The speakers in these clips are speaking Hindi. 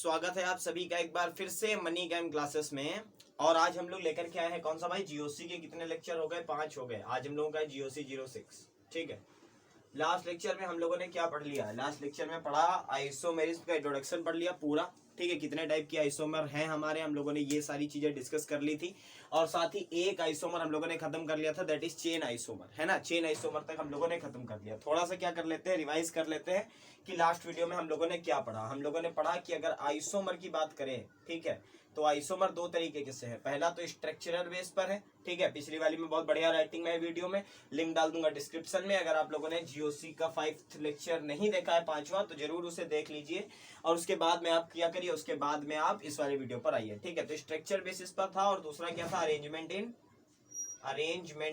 स्वागत है आप सभी का एक बार फिर से मनी गेम क्लासेस में। और आज हम लोग लेकर के आए हैं कौन सा भाई, जीओसी के कितने लेक्चर हो गए? 5 हो गए। आज हम लोगों का है जीओसी 06। ठीक है, लास्ट लेक्चर में हम लोगों ने क्या पढ़ लिया? लास्ट लेक्चर में पढ़ा आइसोमेरिज्म का इंट्रोडक्शन पढ़ लिया पूरा। ठीक है, कितने टाइप की आइसोमर हैं हमारे, हम लोगों ने ये सारी चीजें डिस्कस कर ली थी। और साथ ही एक आइसोमर हम लोगों ने खत्म कर लिया था, दैट इज चेन आइसोमर, है ना। चेन आइसोमर तक हम लोगों ने खत्म कर लिया। थोड़ा सा क्या कर लेते हैं, रिवाइज कर लेते हैं कि लास्ट वीडियो में हम लोगों ने क्या पढ़ा। हम लोगों ने पढ़ा कि अगर आइसोमर की बात करें, ठीक है, तो आइसोमर दो तरीके के से है। पहला तो स्ट्रक्चरल बेस पर है, ठीक है, पिछली वाली में बहुत बढ़िया राइटिंग में है, वीडियो में लिंक डाल दूंगा डिस्क्रिप्शन में। अगर आप लोगों ने जीओसी का 5th लेक्चर नहीं देखा है, 5वां, तो जरूर उसे देख लीजिए। और उसके बाद में आप क्या करिए, उसके बाद में आप इस वाले वीडियो पर आइए। ठीक है, तो स्ट्रक्चर बेसिस पर था और दूसरा क्या था, अरेंजमेंट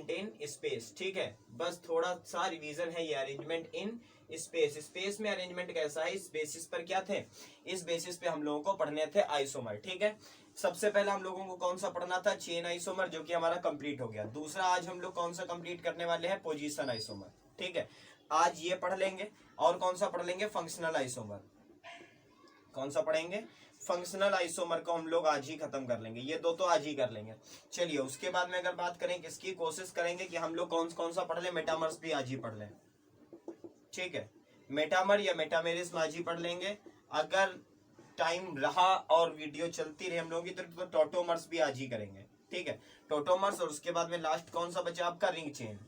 इन स्पेस। ठीक है, बस थोड़ा सा रिवीजन है ये, अरेंजमेंट इन स्पेस। स्पेस में अरेंजमेंट कैसा है, इस बेसिस पर क्या थे, इस बेसिस पे हम लोगों को पढ़ने थे आइसोमर। ठीक है, सबसे पहले हम लोगों को कौन सा पढ़ना था, चेन आइसोमर, जो कि हमारा कंप्लीट हो गया। दूसरा आज हम लोग कौन सा कंप्लीट करने वाले हैं, पोजीशन आइसोमर। ठीक है, आज ये पढ़ लेंगे। और कौन सा पढ़ लेंगे, फंक्शनल आइसोमर। कौन सा पढ़ेंगे, फंक्शनल आइसोमर को हम लोग आज ही खत्म कर लेंगे। ये दो तो आज ही कर लेंगे। चलिए, उसके बाद में अगर बात करें किसकी, कोशिश करेंगे कि हम लोग कौन सा पढ़ लें, मेटामर्स भी आज ही पढ़ लें। ठीक है, मेटामर या मेटामेरिज्म आज ही पढ़ लेंगे। अगर टाइम रहा और वीडियो चलती रही हम लोगों की तो टोटोमर्स भी आज ही करेंगे। ठीक है, टोटोमर्स। और उसके बाद में लास्ट कौन सा बचा आपका, रिंग चेन।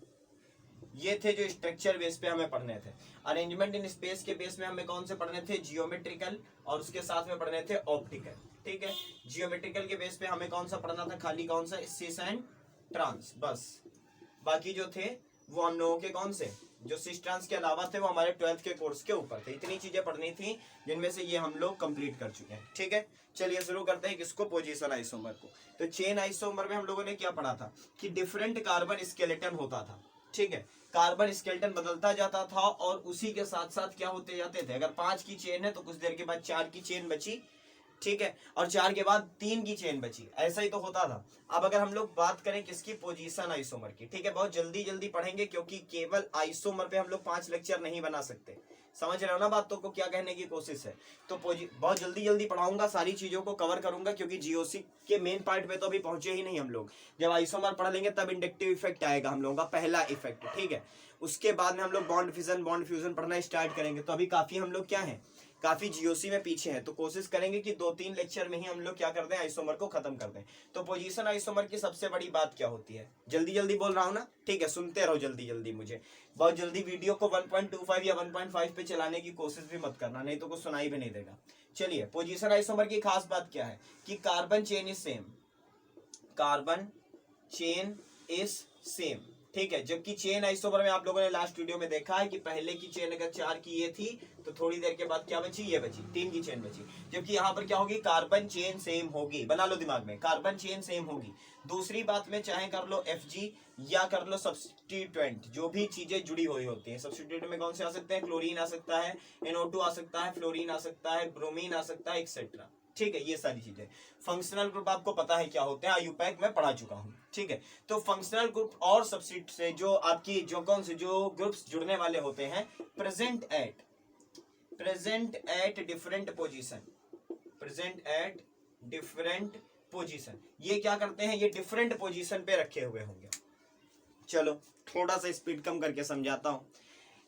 ये थे जो स्ट्रक्चर बेस पे हमें पढ़ने थे। अरेंजमेंट इन स्पेस के बेस में हमें कौन से पढ़ने थे, जियोमेट्रिकल, और उसके साथ में पढ़ने थे ऑप्टिकल। ठीक है, जियोमेट्रिकल के बेस पे हमें कौन सा पढ़ना था, खाली कौन सा, सिस एंड ट्रांस, बस। बाकी जो थे वो हम लोगों के कौन से, जो सिस ट्रांस के अलावा थे वो हमारे 12th के कोर्स के ऊपर थे। इतनी चीजें पढ़नी थी जिनमें से ये हम लोग कंप्लीट कर चुके हैं। ठीक है, चलिए शुरू करते हैं किसको, पोजीशन आइसोमर को। तो चेन आइसोमर में हम लोगों ने क्या पढ़ा था कि डिफरेंट कार्बन स्केलेटन होता था। ठीक है, कार्बन स्केलेटन बदलता जाता था और उसी के साथ साथ क्या होते जाते थे, अगर 5 की चेन है तो कुछ देर के बाद 4 की चेन बची। ठीक है, और 4 के बाद 3 की चेन बची, ऐसा ही तो होता था। अब अगर हम लोग बात करें किसकी, पोजीशन आइसोमर की। ठीक है, बहुत जल्दी जल्दी पढ़ेंगे क्योंकि केवल आइसोमर पे हम लोग 5 लेक्चर नहीं बना सकते। समझ रहे हो ना बातों को, क्या कहने की कोशिश है। तो बहुत जल्दी जल्दी पढ़ाऊंगा, सारी चीजों को कवर करूंगा क्योंकि जीओसी के मेन पार्ट में तो अभी पहुंचे ही नहीं हम लोग। जब आइसोमर पढ़ लेंगे तब इंडक्टिव इफेक्ट आएगा हम लोगों का, पहला इफेक्ट। ठीक है, उसके बाद में हम लोग बॉन्ड फ्यूजन पढ़ना स्टार्ट करेंगे। तो अभी काफी हम लोग क्या है, काफी जीओसी में पीछे है। तो कोशिश करेंगे कि 2-3 लेक्चर में ही हम लोग क्या कर दें, आइसोमर को खत्म कर दें। तो पोजीशन आइसोमर की सबसे बड़ी बात क्या होती है, जल्दी जल्दी बोल रहा हूं ना, ठीक है, सुनते रहो जल्दी जल्दी मुझे। बहुत जल्दी वीडियो को 1.25 या 1.5 पे चलाने की कोशिश भी मत करना, नहीं तो कुछ सुनाई भी नहीं देगा। चलिए, पोजीशन आइसोमर की खास बात क्या है कि carbon chain is same, carbon chain is same. ठीक है, जबकि चेन आइसोमर में आप लोगों ने लास्ट वीडियो में देखा है कि पहले की चेन अगर 4 की ये थी तो थोड़ी देर के बाद क्या बची, ये बची, 3 की चेन बची। जबकि यहाँ पर क्या होगी, कार्बन चेन सेम होगी, बना लो दिमाग में, कार्बन चेन सेम होगी। दूसरी बात में चाहे कर लो Fg या कर लो सब्स्टिट्यूएंट, जो भी चीजें जुड़ी हुई होती है। सब्स्टिट्यूएंट में कौन से आ सकते हैं, क्लोरीन आ सकता है, NO2 आ सकता है, फ्लोरीन आ सकता है, ब्रोमीन आ सकता है, एक्सेट्रा। ठीक है, ये सारी चीजें। फंक्शनल ग्रुप आपको पता है क्या होते हैं, आयुपैक में पढ़ा चुका हूं। ठीक है, तो फंक्शनल ग्रुप और सब्स्टिट्यूट से जो आपकी जो कौन से जो ग्रुप्स जुड़ने वाले होते हैं, प्रेजेंट एट डिफरेंट पोजीशन, ये क्या करते हैं, ये डिफरेंट पोजीशन पे रखे हुए होंगे। चलो थोड़ा सा स्पीड कम करके समझाता हूं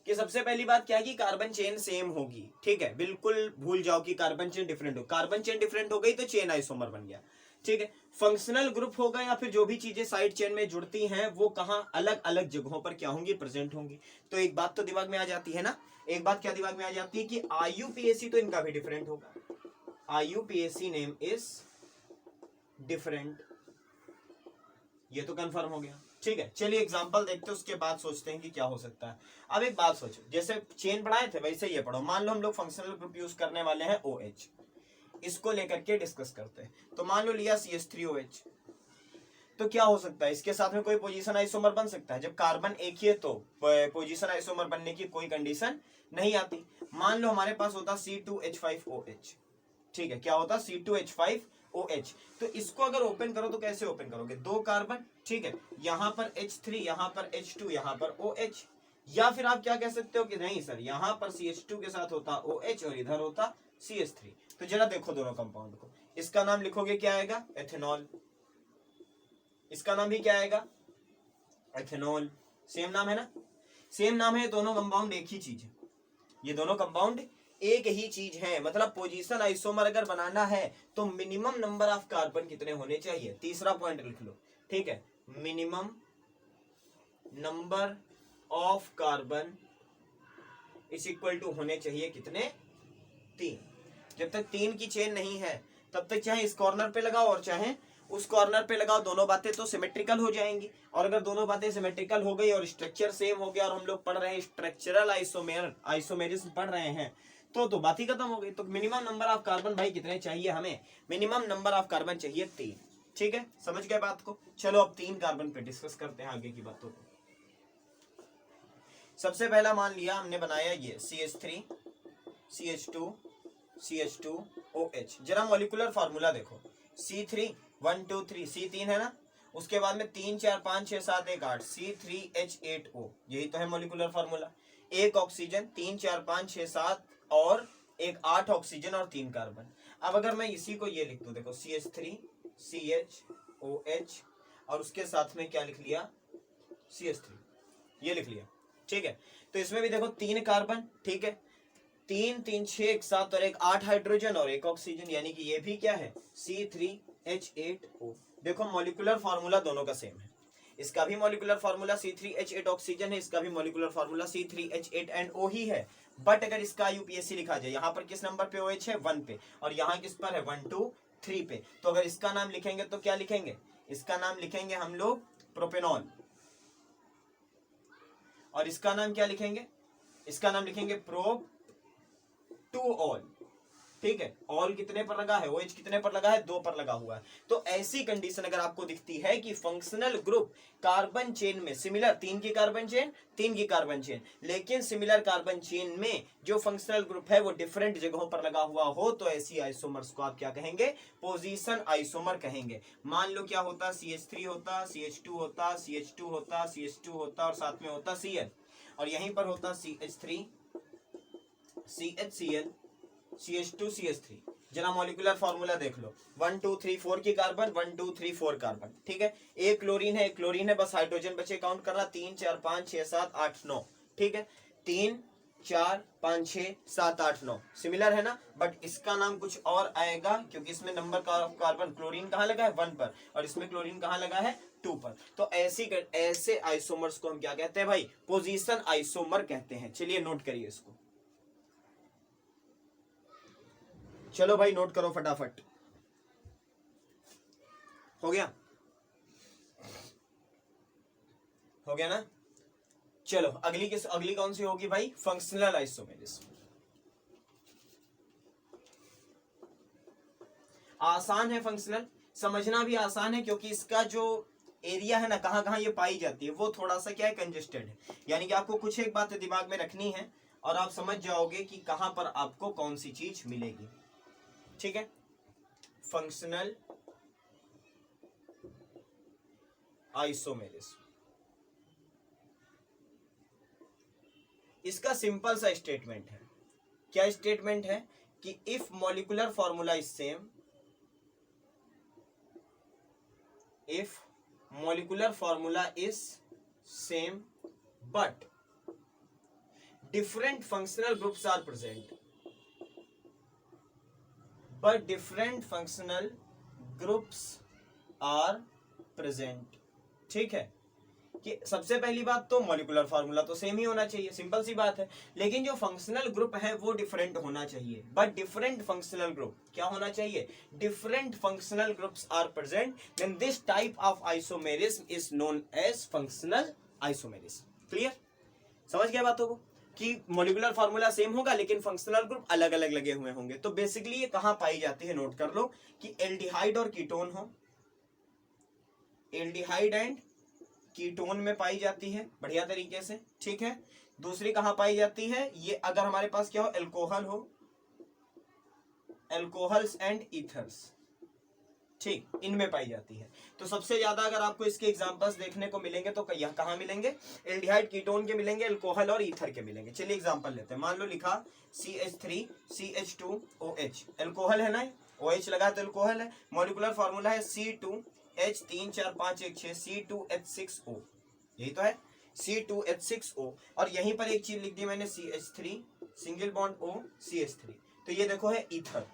कि सबसे पहली बात क्या है कि कार्बन चेन सेम होगी। ठीक है, बिल्कुल भूल जाओ कि कार्बन चेन डिफरेंट हो, कार्बन चेन डिफरेंट हो गई तो चेन आइसोमर बन गया। ठीक है, फंक्शनल ग्रुप होगा या फिर जो भी चीजें साइड चेन में जुड़ती हैं वो कहां, अलग अलग जगहों पर क्या होंगी, प्रेजेंट होंगी। तो एक बात तो दिमाग में आ जाती है ना, एक बात क्या दिमाग में आ जाती है कि आईयूपीएसी तो इनका भी डिफरेंट होगा, आईयूपीएसी नेम इज डिफरेंट, ये तो कंफर्म हो गया। ठीक है, चलिए एग्जांपल देखते हैं, उसके बाद सोचते हैं कि क्या हो सकता है। अब एक बात सोचो, जैसे चेन पढ़ाए थे वैसे ये पढ़ो। मान लो हम लोग फंक्शनल ग्रुप यूज करने वाले हैं OH, इसको लेकर के डिस्कस करते हैं। तो मान लो लिया CH3OH, तो क्या हो सकता है, इसके साथ में कोई पोजीशन आइसोमर बन सकता है। जब कार्बन एक ही है तो पोजीशन आइसोमर बनने की कोई कंडीशन नहीं आती। मान लो हमारे पास होता C2H5OH, ठीक है, क्या होता, C2H5OH। तो इसको अगर ओपन करो तो कैसे ओपन करोगे, 2 कार्बन, ठीक है, यहां पर H3, यहां पर H2, यहां पर OH। या फिर आप क्या कह सकते हो कि नहीं सर, यहां पर CH2 के साथ होता OH और इधर होता CH3। तो जरा देखो दोनों कंपाउंड को, इसका नाम लिखोगे क्या आएगा, एथेनॉल, इसका नाम भी क्या आएगा, एथेनॉल। सेम नाम है ना, सेम नाम है, दोनों कंपाउंड एक ही चीज है, ये दोनों कंपाउंड एक ही चीज है। मतलब पोजीशन आइसोमर अगर बनाना है तो मिनिमम नंबर ऑफ कार्बन कितने होने चाहिए, तीसरा पॉइंट लिख लो, ठीक है, minimum number of carbon is equal to होने चाहिए कितने, 3। जब तक 3 की चेन नहीं है तब तक चाहे इस कॉर्नर पे लगाओ और चाहे उस कॉर्नर पे लगाओ, दोनों बातें तो सिमेट्रिकल हो जाएंगी। और अगर दोनों बातें सिमेट्रिकल हो गई और स्ट्रक्चर सेम हो गया और हम लोग पढ़ रहे हैं स्ट्रक्चरल आइसोमेरिज्म पढ़ रहे हैं, तो बात ही खत्म हो गई। तो मिनिमम नंबर ऑफ कार्बन भाई कितने चाहिए हमें, मिनिमम नंबर ऑफ कार्बन चाहिए 3। ठीक है, समझ गए बात को। चलो अब 3 कार्बन पे डिस्कस करते हैं आगे की बातों को। सबसे पहला मान लिया हमने बनाया ये CH3 CH2 CH2OH। जरा मॉलिक्यूलर फार्मूला देखो, C3 1 2 3 C3 है ना, उसके बाद में 3 4 5 6 7 1 8 C3H8O, यही तो है मॉलिक्यूलर फार्मूला। एक ऑक्सीजन, 3 4 5 6 7 और एक 8 ऑक्सीजन और 3 कार्बन। अब अगर मैं इसी को ये लिख दूं, देखो CH3 CHOH और उसके साथ में क्या लिख लिया, CH3, ये लिख लिया, ठीक है। तो इसमें भी देखो 3 कार्बन, ठीक है, 3 3 6 एक 7 और एक 8 हाइड्रोजन और एक ऑक्सीजन, यानी कि ये भी क्या है, C3H8O। देखो मॉलिक्यूलर फार्मूला दोनों का सेम है, इसका भी मॉलिक्यूलर फार्मूला C3H8 ऑक्सीजन है, इसका भी मॉलिक्यूलर फार्मूला C3H8NO ही है। बट अगर इसका यूपीएससी लिखा जाए, यहाँ पर किस नंबर पे OH है, 1 पे, और यहाँ किस पर है, 1 2 3 पे, तो अगर इसका नाम लिखेंगे तो क्या लिखेंगे, इसका नाम लिखेंगे हम लोग प्रोपेनॉल, और इसका नाम क्या लिखेंगे, इसका नाम लिखेंगे प्रोप टू ऑल। ठीक है, ऑल कितने पर लगा है, OH कितने पर लगा है, 2 पर लगा हुआ है। तो ऐसी कंडीशन अगर आपको दिखती है कि फंक्शनल ग्रुप कार्बन चेन में सिमिलर, 3 की कार्बन चेन 3 की कार्बन चेन, लेकिन सिमिलर कार्बन चेन में जो फंक्शनल ग्रुप है वो डिफरेंट जगहों पर लगा हुआ हो, तो ऐसी आइसोमर्स को आप क्या कहेंगे, पोजीशन आइसोमर कहेंगे। मान लो क्या होता, CH3 होता, CH2 होता, CH2 होता, CH2 होता और साथ में होता Cl, और यहीं पर होता CH3 CHCl CH2 CH3। जरा मॉलिक्यूलर फार्मूला देख लो, 1 2 3 4 की कार्बन, 1 2 3 4 कार्बन, ठीक है। एक क्लोरीन है, एक क्लोरीन है, बस हाइड्रोजन बचे, काउंट कर रहा, 3 4 5 6 7 8 9, ठीक है, 3 4 5 6 7 8 9, सिमिलर है ना। बट इसका नाम कुछ और आएगा क्योंकि इसमें नंबर का कार्बन, क्लोरीन कहाँ लगा है, 1 पर, और इसमें क्लोरीन कहाँ लगा है, 2 पर। तो ऐसे आइसोमर्स को हम क्या कहते हैं भाई, पोजीशन आइसोमर कहते हैं। चलिए नोट करिए इसको, चलो भाई नोट करो फटाफट, हो गया, हो गया ना। चलो अगली कौन सी होगी भाई, फंक्शनल आइसोमेरिज्म। आसान है फंक्शनल, समझना भी आसान है क्योंकि इसका जो एरिया है ना, कहां कहां ये पाई जाती है, वो थोड़ा सा क्या है, कंजेस्टेड है। यानी कि आपको कुछ एक बात दिमाग में रखनी है और आप समझ जाओगे कि कहां पर आपको कौन सी चीज मिलेगी, ठीक है। फंक्शनल आइसोमेरिज्म, इसका सिंपल सा स्टेटमेंट है। क्या स्टेटमेंट है कि if molecular formula is same, if molecular formula is same but different functional groups are present, but different functional groups are present, ठीक है। कि सबसे पहली बात तो मॉलिक्यूलर फार्मूला तो सेम ही होना चाहिए, सिंपल सी बात है, लेकिन जो फंक्शनल ग्रुप है वो डिफरेंट होना चाहिए। बट डिफरेंट फंक्शनल ग्रुप क्या होना चाहिए, different functional groups are present, then this type of isomerism is known as functional isomerism. Clear, समझ गया बातों को कि मॉलिक्यूलर फार्मूला सेम होगा लेकिन फंक्शनल ग्रुप अलग अलग लगे हुए होंगे। तो बेसिकली ये कहां पाई जाती है, नोट कर लो कि एल्डिहाइड और कीटोन हो, एल्डिहाइड एंड कीटोन में पाई जाती है बढ़िया तरीके से, ठीक है। दूसरी कहां पाई जाती है, ये अगर हमारे पास क्या हो, एल्कोहल हो, एल्कोहल्स एंड ईथर्स, ठीक, इनमें पाई जाती है। तो सबसे ज्यादा अगर आपको इसके एग्जांपल्स देखने को मिलेंगे तो कहाँ मिलेंगे, एल्डिहाइड कीटोन के मिलेंगे, अल्कोहल और ईथर के मिलेंगे। चलिए एग्जांपल लेते हैं। मान लो लिखा CH3 CH2OH, अल्कोहल है ना, OH लगा तो अल्कोहल है। मॉलिक्यूलर फार्मूला है C2H34516 C2H6O, यही तो है C2H6O। और यहीं पर एक चीज लिख दी मैंने CH3 single bond O CH3, तो ये देखो है ईथर।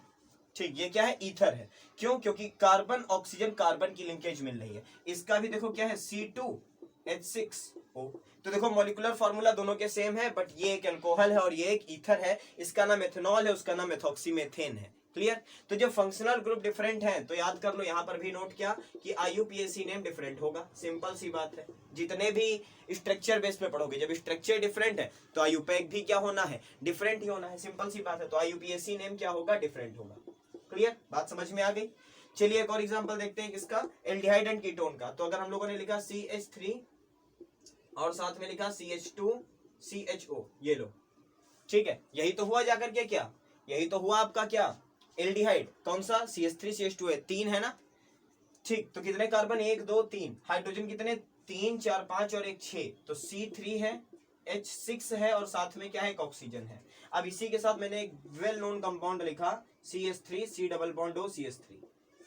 ठीक, ये क्या है, ईथर है। क्यों, क्योंकि कार्बन ऑक्सीजन कार्बन की लिंकेज मिल रही है। इसका भी देखो क्या है, C2H6O। तो देखो मॉलिक्यूलर फार्मूला दोनों के सेम है, बट ये एक अल्कोहल है और ये एक ईथर है। इसका नाम एथेनॉल है, उसका नाम मेथॉक्सीमेथेन है। क्लियर। तो जब फंक्शनल ग्रुप डिफरेंट है तो याद कर लो, यहां पर भी नोट किया कि IUPAC नेम डिफरेंट होगा। सिंपल सी बात है, जितने भी स्ट्रक्चर बेस पे पढ़ोगे, जब स्ट्रक्चर डिफरेंट है तो IUPAC भी क्या होना है, डिफरेंट ही होना है। सिंपल सी बात है, तो IUPAC नेम क्या होगा, डिफरेंट होगा। क्लियर, बात समझ में आ गई। चलिए एक और एग्जांपल देखते हैं किसका, एल्डिहाइड एंड कीटोन का। तो अगर हम लोगों ने लिखा CH3 और साथ में लिखा CH2 CHO, ये लो, ठीक है, यही तो हुआ जाकर के, क्या यही तो हुआ आपका क्या, एल्डिहाइड। कौन सा, CH3 CH2 है, 3 है ना। ठीक, तो कितने कार्बन, 1 2 3, हाइड्रोजन कितने, 3 4 5 और 1 6, तो C3 है, H6 है और साथ में क्या है, एक ऑक्सीजन है। अब इसी के साथ मैंने एक वेल नोन कंपाउंड लिखा CH3 C double bond O CH3।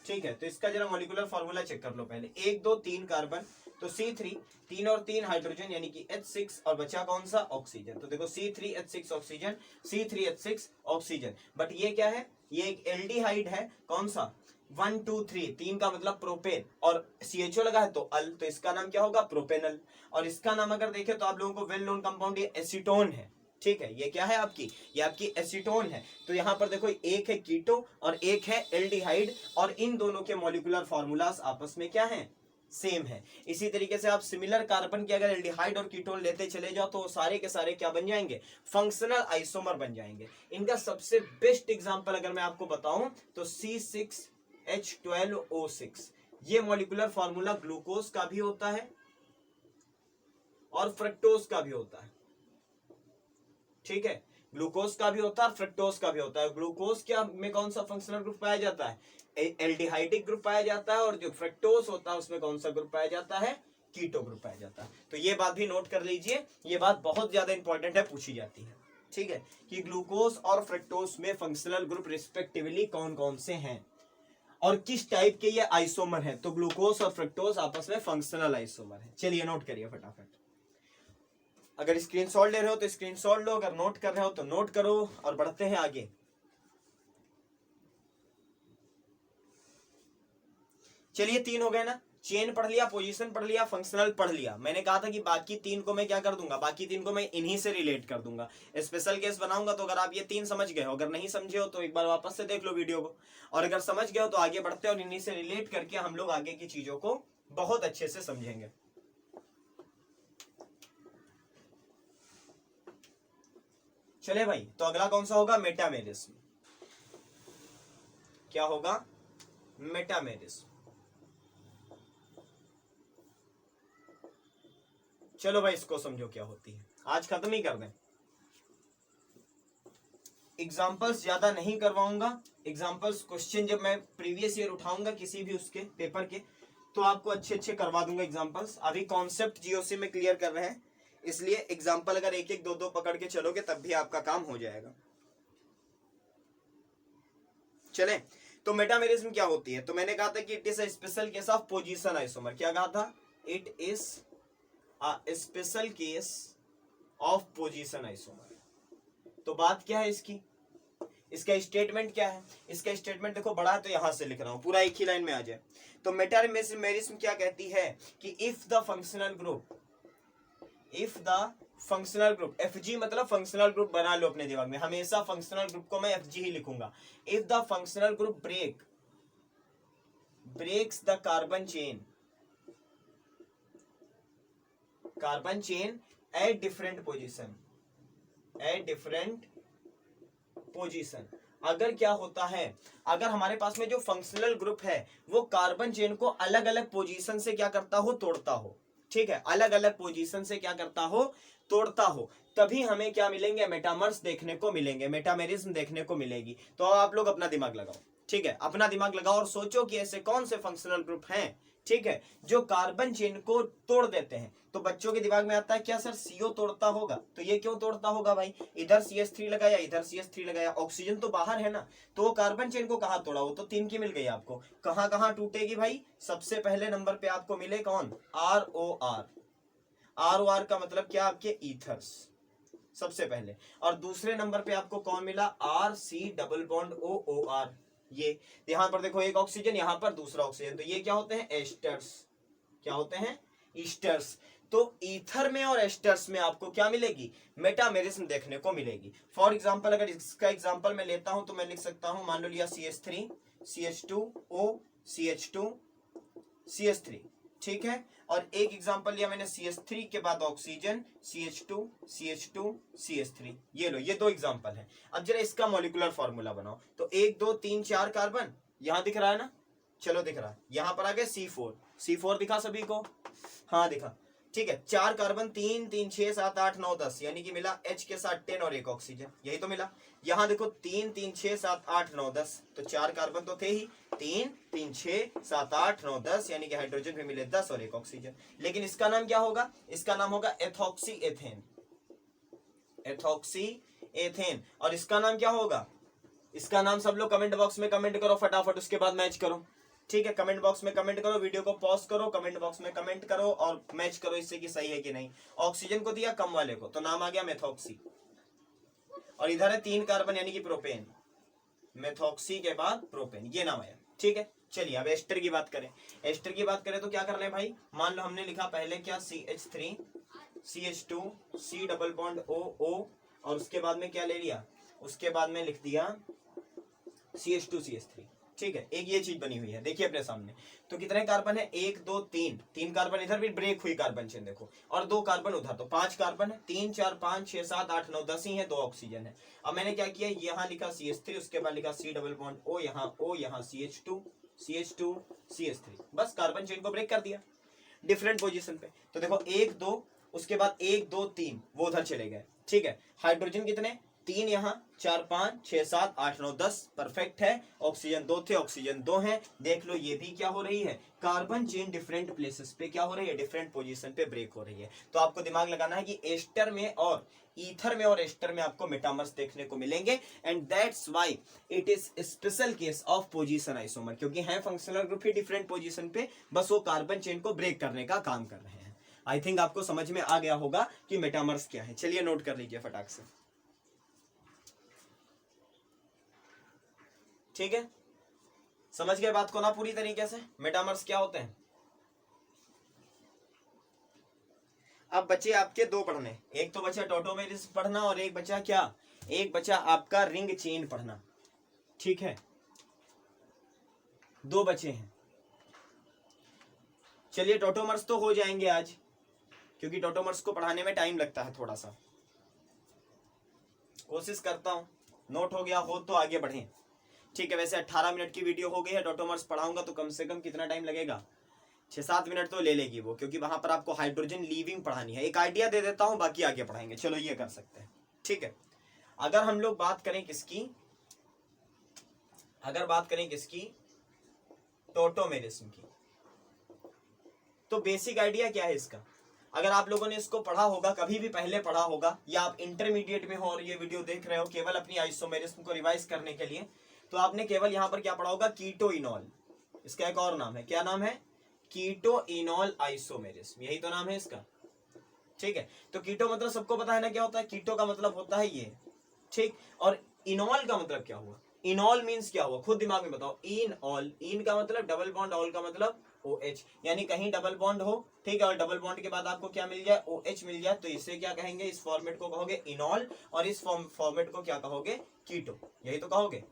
ठीक है, तो इसका जरा मॉलिक्यूलर फार्मूला चेक कर लो पहले। 1 2 3 कार्बन, तो C3, 3 और 3 हाइड्रोजन यानी कि H6, और बचा कौन सा, ऑक्सीजन। तो देखो C3H6 oxygen, C3H6 oxygen. But ये क्या है, ये एक एल्डिहाइड है। कौन सा, 1 2 3, 3 का मतलब प्रोपेन, और CHO लगा है तो अल, तो इसका नाम क्या होगा, प्रोपेनल। और इसका नाम अगर देखें तो आप लोगों को वेल नोन कंपाउंड ये एसीटोन है। ठीक है, ये क्या है आपकी, ये आपकी एसीटोन है। तो यहां पर देखो एक है कीटो और एक है एल्डिहाइड, और इन दोनों के मॉलिक्यूलर फार्मूलास आपस में क्या है, सेम है। इसी तरीके से आप सिमिलर कार्बन के अगर एल्डिहाइड और कीटोन लेते चले जाओ तो सारे के सारे क्या बन जाएंगे, फंक्शनल आइसोमर बन जाएंगे। इनका सबसे बेस्ट एग्जांपल अगर मैं आपको बताऊं तो C6H12O6, ये मॉलिक्यूलर फार्मूला ग्लूकोज का भी होता है और फ्रक्टोज का भी होता है। ठीक है, ग्लूकोज का भी होता है, फ्रक्टोज का भी होता है। ग्लूकोज क्या में कौन सा फंक्शनल ग्रुप पाया जाता है, एल्डिहाइडिक ग्रुप पाया जाता है, और जो फ्रक्टोज होता है उसमें कौन सा ग्रुप पाया जाता है, कीटो ग्रुप पाया जाता है। तो ये बात भी नोट कर लीजिए, ये बात बहुत ज्यादा इंपॉर्टेंट है, पूछी जाती है। ठीक है, कि ग्लूकोज और फ्रक्टोज में फंक्शनल ग्रुप रिस्पेक्टिवली कौन कौन से हैं और किस टाइप के ये आइसोमर है। तो ग्लूकोज और फ्रक्टोज आपस में फंक्शनल आइसोमर है। चलिए नोट करिए फटाफट। अगर स्क्रीनशॉट ले रहे हो तो स्क्रीनशॉट लो, अगर नोट कर रहे हो तो नोट करो, और बढ़ते हैं आगे। चलिए 3 हो गए ना, चेन पढ़ लिया, पोजीशन पढ़ लिया, फंक्शनल पढ़ लिया। मैंने कहा था कि बाकी 3 को मैं क्या कर दूंगा, बाकी 3 को मैं इन्हीं से रिलेट कर दूंगा, स्पेशल केस बनाऊंगा। तो अगर आप ये 3 समझ गए हो, अगर नहीं समझे हो तो एक बार वापस से देख लो वीडियो को, और अगर समझ गए हो तो आगे बढ़ते और इन्हीं से रिलेट करके हम लोग आगे की चीजों को बहुत अच्छे से समझेंगे। चले भाई, तो अगला कौन सा होगा, मेटामेरिज्म। क्या होगा, मेटामेरिज्म। चलो भाई इसको समझो क्या होती है, आज खत्म ही कर दें। एग्जाम्पल्स ज्यादा नहीं करवाऊंगा, एग्जाम्पल्स क्वेश्चन जब मैं प्रीवियस ईयर उठाऊंगा किसी भी उसके पेपर के तो आपको अच्छे अच्छे करवा दूंगा एग्जाम्पल्स। अभी कॉन्सेप्ट जीओसी में क्लियर कर रहे हैं, इसलिए एग्जाम्पल अगर एक एक दो दो पकड़ के चलोगे तब भी आपका काम हो जाएगा। चले, तो मेटामेरिज्म क्या होती है, तो मैंने कहा था कि it is a special case of position isomer. क्या कहा था, it is a special case of position isomer. तो बात क्या है इसकी, इसका स्टेटमेंट क्या है, इसका स्टेटमेंट देखो बड़ा है तो यहां से लिख रहा हूं, पूरा एक ही लाइन में आ जाए। तो मेटामेरिज्म क्या कहती है कि if the functional group FG मतलब फंक्शनल ग्रुप, बना लो अपने दिमाग में, हमेशा फंक्शनल ग्रुप को मैं FG ही लिखूंगा। If the functional group breaks the carbon chain at different position, अगर क्या होता है, अगर हमारे पास में जो फंक्शनल ग्रुप है वो कार्बन चेन को अलग अलग पोजीशन से क्या करता हो, तोड़ता हो। ठीक है, अलग अलग पोजीशन से क्या करता हो, तोड़ता हो, तभी हमें क्या मिलेंगे, मेटामर्स देखने को मिलेंगे, मेटामेरिज्म देखने को मिलेगी। तो आप लोग अपना दिमाग लगाओ, ठीक है, अपना दिमाग लगाओ और सोचो कि ऐसे कौन से फंक्शनल ग्रुप हैं, ठीक है, जो कार्बन चेन को तोड़ देते हैं। तो बच्चों के दिमाग में आता है क्या सर CO तोड़ता होगा, तो ये क्यों तोड़ता होगा भाई, इधर CH3 लगाया, इधर CH3 लगाया, ऑक्सीजन तो बाहर है ना, तो वो कार्बन चेन को कहां तोड़ा, वो तो 3 की मिल गई आपको। कहां कहां टूटेगी भाई, सबसे पहले नंबर पे आपको मिले कौन, ROR। ROR का मतलब क्या, आपके ईथर्स सबसे पहले। और दूसरे नंबर पे आपको कौन मिला, RC डबल बॉन्ड OOR। ये यहां पर देखो एक ऑक्सीजन, यहां पर दूसरा ऑक्सीजन, तो ये क्या होते हैं, एस्टर्स। क्या होते हैं, ईस्टर्स। तो ईथर में और एस्टर्स में आपको क्या मिलेगी, मेटामेरिज्म देखने को मिलेगी। फॉर एग्जांपल अगर इसका एग्जांपल मैं लेता हूं तो मैं लिख सकता हूं, मान लो लिया CH3 CH2O CH2 CH3, ठीक है, और एक एग्जांपल लिया मैंने CH3 के बाद ऑक्सीजन CH2 CH2 CH3, ये लो, ये दो एग्जांपल है। अब जरा इसका मॉलिक्यूलर फॉर्मूला बनाओ, तो 1 2 3 4 कार्बन यहां दिख रहा है ना, चलो दिख रहा है, यहां पर आ गया C4 दिखा सभी को, हाँ दिखा, ठीक है, 4 कार्बन 3 3 6 7 8 9 10, यानी कि मिला H के साथ 10 और एक ऑक्सीजन, यही तो मिला। यहां देखो 3 3 6 7 8 9 10, तो 4 कार्बन तो थे ही, 3 3 6 7 8 9 10, यानी कि हाइड्रोजन भी मिले 10 और एक ऑक्सीजन। लेकिन इसका नाम क्या होगा, इसका नाम होगा एथॉक्सी एथेन, एथॉक्सी एथेन। और इसका नाम क्या होगा, इसका नाम सब लोग कमेंट बॉक्स में कमेंट करो फटाफट, उसके बाद मैच करो, ठीक है, कमेंट बॉक्स में कमेंट करो, वीडियो को पॉज करो, कमेंट बॉक्स में कमेंट करो और मैच करो इससे कि सही है कि नहीं। ऑक्सीजन को दिया कम वाले को, तो नाम आ गया मेथॉक्सी, और इधर है 3 कार्बन यानी कि प्रोपेन, मेथॉक्सी के बाद प्रोपेन, ये नाम आया, ठीक है। चलिए अब एस्टर की बात करें, एस्टर की बात करें तो क्या कर ले भाई, मान लो हमने लिखा पहले क्या, CH3 CH2 C double bond OO, और उसके बाद में क्या ले लिया, उसके बाद में लिख दिया CH2 CH3, ठीक है, एक ये चीज बनी हुई है, देखिए अपने सामने। तो कितने कार्बन है, 1 2 3, 3 कार्बन इधर भी ब्रेक हुई कार्बन चेन देखो, और 2 कार्बन उधर, तो 5 कार्बन है, 3 4 5 6 7 8 9 10 ही है, 2 ऑक्सीजन है। अब मैंने क्या किया, यहाँ लिखा CH3, उसके बाद लिखा C डबल बॉन्ड O, यहाँ O, यहाँ CH2 CH3, बस कार्बन चेन को ब्रेक कर दिया डिफरेंट पोजीशन पे। तो देखो 1 2, उसके बाद 1 2 3 वो उधर चले गए, ठीक है। हाइड्रोजन कितने, 3 यहाँ, 4 5 6 7 8 9 10, परफेक्ट है। ऑक्सीजन 2 थे, ऑक्सीजन 2 है। देख लो ये भी क्या हो रही है, कार्बन चेन डिफरेंट प्लेसेस पे क्या हो रही है, डिफरेंट पोजीशन पे ब्रेक हो रही है। तो आपको दिमाग लगाना है कि एस्टर में और ईथर में और एस्टर में आपको मेटामर्स देखने को मिलेंगे, and that's why it is special case of position isomer, क्योंकि है फंक्शनल ग्रुप ही डिफरेंट पोजीशन पे, बस वो कार्बन चेन को ब्रेक करने का काम कर रहे हैं। आई थिंक आपको समझ में आ गया होगा कि मेटामर्स क्या है। चलिए नोट कर लीजिए फटाक से, ठीक है, समझ गए बात को ना पूरी तरीके से, मेटामर्स क्या होते हैं। अब बचे आपके दो पढ़ने, एक तो बचा टॉटोमेरिस पढ़ना और एक बचा क्या, एक बचा आपका रिंग चेन पढ़ना, ठीक है, दो बचे हैं। चलिए टॉटोमर्स तो हो जाएंगे आज, क्योंकि टॉटोमर्स को पढ़ाने में टाइम लगता है थोड़ा सा, कोशिश करता हूं नोट हो गया हो तो आगे बढ़े, ठीक है। वैसे 18 मिनट की वीडियो हो गई है, टॉटोमर्स पढ़ाऊंगा तो कम से कम कितना टाइम लगेगा, 6-7 मिनट तो ले लेगी वो, क्योंकि वहां पर आपको हाइड्रोजन लीविंग पढ़ानी है। एक आइडिया दे देता हूं, बाकी आगे पढ़ाएंगे, चलो ये कर सकते हैं, ठीक है। अगर हम लोग बात करें किसकी, अगर बात करें किसकी, टॉटोमेरिस्म की, तो बेसिक आइडिया क्या है इसका। अगर आप लोगों ने इसको पढ़ा होगा, कभी भी पहले पढ़ा होगा, या आप इंटरमीडिएट में हो और ये वीडियो देख रहे हो केवल अपनी आइसोमेरिज्म को रिवाइज करने के लिए, तो आपने केवल यहां पर क्या पढ़ा होगा, कीटोइनॉल, इसका एक और नाम है, क्या नाम है, कीटोइनॉल आइसोमेरिज्म, यही तो नाम है इसका, ठीक है। तो कीटो मतलब सबको पता है ना क्या होता है, कीटो का मतलब होता है ये, ठीक, और इनॉल का मतलब क्या हुआ, इनॉल मीन्स क्या हुआ, खुद दिमाग में बताओ। इन ऑल, इन का मतलब डबल बॉन्ड, ऑल का मतलब OH, यानी कहीं डबल बॉन्ड हो, ठीक है, और डबल बॉन्ड के बाद आपको क्या मिल जाए, OH मिल जाए, तो इसे क्या कहेंगे, इस फॉर्मेट को कहोगे इनॉल, और इस फॉर्मेट को क्या कहोगे, कीटो, यही तो कहोगे।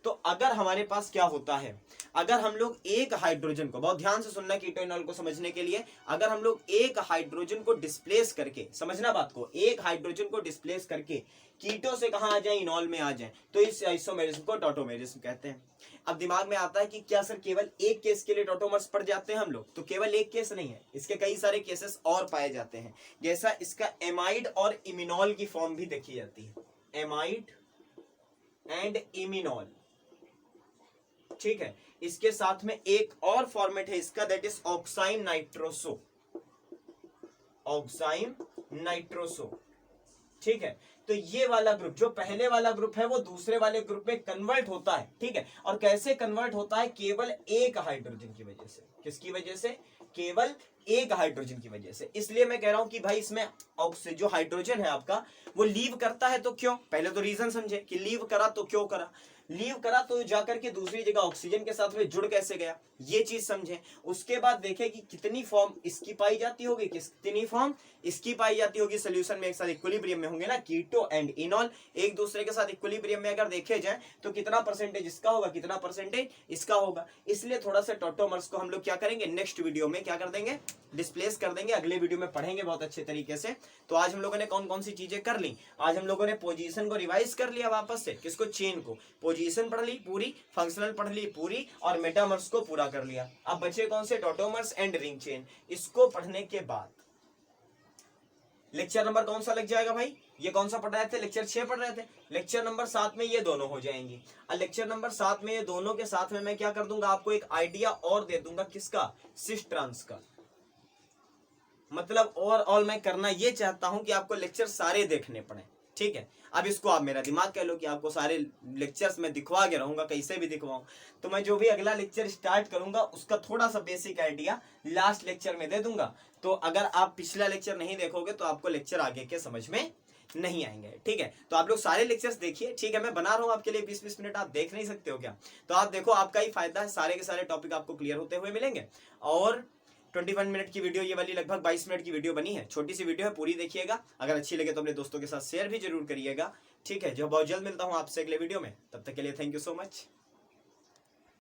तो अगर हमारे पास क्या होता है, अगर हम लोग एक हाइड्रोजन को, बहुत ध्यान से सुनना कीटोइनॉल को समझने के लिए, अगर हम लोग एक हाइड्रोजन को डिस्प्लेस करके, समझना बात को, एक हाइड्रोजन को डिस्प्लेस करके कीटो से कहां आ जाए, इनॉल में आ जाए, तो इस आइसोमेरिज्म को टॉटोमेरिज्म कहते हैं। अब दिमाग में आता है कि क्या सर केवल एक केस के लिए टॉटोमर्स पढ़ जाते हैं हम लोग, तो केवल एक केस नहीं है, इसके कई सारे केसेस और पाए जाते हैं। जैसा इसका एमाइड और इमिनॉल की फॉर्म भी देखी जाती है, एमाइड एंड इमिनॉल, ठीक है। इसके साथ में एक और फॉर्मेट है इसका, दैट इज ऑक्साइन नाइट्रोसो, ऑक्साइन नाइट्रोसो, ठीक है। तो ये वाला ग्रुप, जो पहले वाला ग्रुप है, वो दूसरे वाले ग्रुप में कन्वर्ट होता है, ठीक है। और कैसे कन्वर्ट होता है? केवल एक हाइड्रोजन की वजह से। किसकी वजह से? केवल एक हाइड्रोजन की वजह से। इसलिए मैं कह रहा हूं कि भाई इसमें जो हाइड्रोजन है आपका वो लीव करता है, तो क्यों? पहले तो रीजन समझे कि लीव करा तो क्यों करा। लीव करा तो जाकर के दूसरी जगह ऑक्सीजन के साथ में जुड़ कैसे गया, ये चीज समझे। उसके बाद देखें कि कितनी फॉर्म इसकी पाई जाती होगी, कितनी फॉर्म इसकी पाई जाती होगी सोल्यूशन में, एक साथ इक्विलिब्रियम में होंगे ना, कीटो एंड इनॉल एक दूसरे के साथ इक्विलिब्रियम में अगर देखे जाए तो कितना परसेंटेज इसका होगा, कितना परसेंटेज इसका होगा। इसलिए थोड़ा सा टॉटोमर्स को हम लोग क्या करेंगे, नेक्स्ट वीडियो में क्या कर देंगे, डिस्प्लेस कर देंगे, अगले वीडियो में पढ़ेंगे बहुत अच्छे तरीके से। तो आज हम लोगों ने कौन कौन सी चीजें कर ली? आज हम लोगों ने पोजीशन को रिवाइज कर लिया वापस से, किसको? चेन को। पोजीशन पढ़ ली पूरी, फंक्शनल पढ़ ली पूरी, और मेटामर्स को पूरा कर लिया। अब बचे कौन से? Tautomers and ring chain. इसको पढ़ने के बाद लेक्चर नंबर कौन सा लग जाएगा भाई? ये कौन सा पढ़ रहे थे? लेक्चर 6 पढ़ रहे थे। लेक्चर नंबर 7 में ये दोनों हो जाएंगी। और लेक्चर नंबर 7 में ये दोनों के साथ में मैं क्या कर दूंगा, आपको एक आइडिया और दे दूंगा, किसका? सिस ट्रांस का। मतलब ओवरऑल मैं करना ये चाहता हूं कि आपको लेक्चर सारे देखने पड़े, ठीक है। अब इसको आप मेरा दिमाग कह लो कि आपको सारे लेक्चर्स में दिखवा के रहूंगा, कैसे भी दिखवाऊं। तो मैं जो भी अगला लेक्चर स्टार्ट करूंगा उसका थोड़ा सा बेसिक आइडिया लास्ट लेक्चर में दे दूंगा। तो अगर आप पिछला लेक्चर नहीं देखोगे तो आपको लेक्चर आगे के समझ में नहीं आएंगे, ठीक है। तो आप लोग सारे लेक्चर्स देखिए, ठीक है। मैं बना रहा हूं आपके लिए 20-20 मिनट, आप देख नहीं सकते हो क्या? तो आप देखो, आपका ही फायदा है, सारे के सारे टॉपिक आपको क्लियर होते हुए मिलेंगे। और 21 मिनट की वीडियो, ये वाली लगभग 22 मिनट की वीडियो बनी है, छोटी सी वीडियो है, पूरी देखिएगा। अगर अच्छी लगे तो अपने दोस्तों के साथ शेयर भी जरूर करिएगा, ठीक है। जो बहुत जल्द मिलता हूं आपसे अगले वीडियो में, तब तक के लिए थैंक यू सो मच।